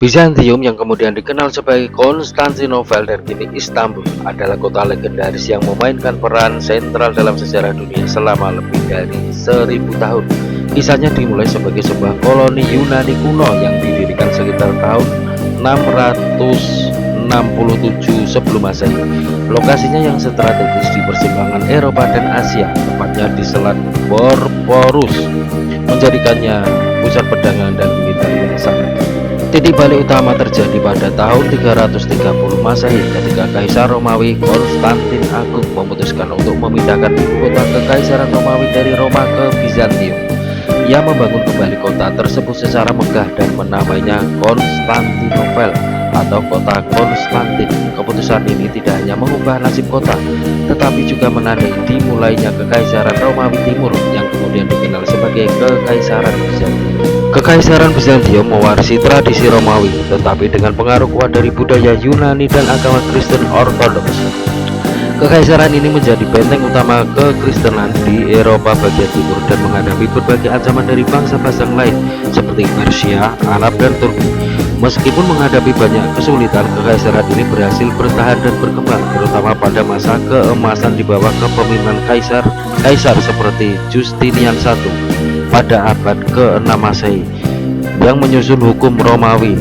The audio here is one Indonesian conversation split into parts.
Bizantium yang kemudian dikenal sebagai Konstantinopel dan kini Istanbul adalah kota legendaris yang memainkan peran sentral dalam sejarah dunia selama lebih dari 1000 tahun. Kisahnya dimulai sebagai sebuah koloni Yunani kuno yang didirikan sekitar tahun 667 sebelum Masehi. Lokasinya yang strategis di persimpangan Eropa dan Asia, tepatnya di Selat Bosporus, menjadikannya pusat perdagangan dan militer yang sangat. Titik balik utama terjadi pada tahun 330 Masehi ketika Kaisar Romawi Konstantin Agung memutuskan untuk memindahkan ibu kota Kekaisaran Romawi dari Roma ke Bizantium. Ia membangun kembali kota tersebut secara megah dan menamainya Konstantinopel atau kota Konstantin. Keputusan ini tidak hanya mengubah nasib kota, tetapi juga menandai dimulainya Kekaisaran Romawi Timur yang kemudian dikenal sebagai Kekaisaran Bizantium. Kekaisaran Bizantium mewarisi tradisi Romawi, tetapi dengan pengaruh kuat dari budaya Yunani dan agama Kristen Ortodoks. Kekaisaran ini menjadi benteng utama kekristenan di Eropa bagian timur dan menghadapi berbagai ancaman dari bangsa-bangsa lain seperti Persia, Arab, dan Turki. Meskipun menghadapi banyak kesulitan, kekaisaran ini berhasil bertahan dan berkembang, terutama pada masa keemasan di bawah kepemimpinan kaisar seperti Justinian I pada abad ke-6 Masehi yang menyusun hukum Romawi,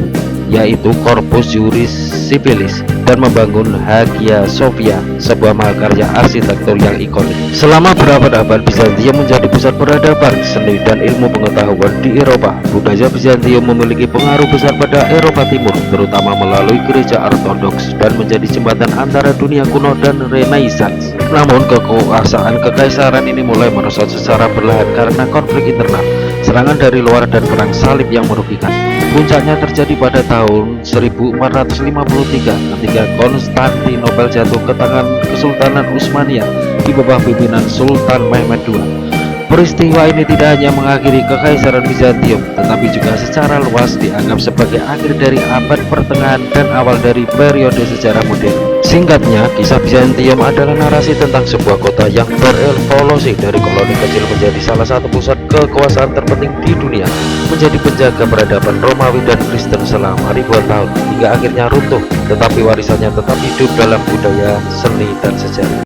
yaitu Corpus Juris Civilis, dan membangun Hagia Sophia, sebuah mahakarya arsitektur yang ikonik. Selama berabad-abad, Bizantium menjadi pusat peradaban, seni, dan ilmu pengetahuan di Eropa. Budaya Bizantium memiliki pengaruh besar pada Eropa Timur, terutama melalui gereja Ortodoks, dan menjadi jembatan antara dunia kuno dan Renaissance. Namun, kekuasaan kekaisaran ini mulai merosot secara perlahan karena konflik internal, serangan dari luar, dan perang salib yang merugikan. Puncaknya terjadi pada tahun 1453 ketika Konstantinopel jatuh ke tangan Kesultanan Utsmaniyah di bawah pimpinan Sultan Mehmed II. Peristiwa ini tidak hanya mengakhiri Kekaisaran Bizantium, tetapi juga secara luas dianggap sebagai akhir dari abad pertengahan dan awal dari periode sejarah modern. Singkatnya, kisah Bizantium adalah narasi tentang sebuah kota yang berevolusi dari koloni kecil menjadi salah satu pusat kekuasaan terpenting di dunia, menjadi penjaga peradaban Romawi dan Kristen selama ribuan tahun, hingga akhirnya runtuh, tetapi warisannya tetap hidup dalam budaya, seni, dan sejarah.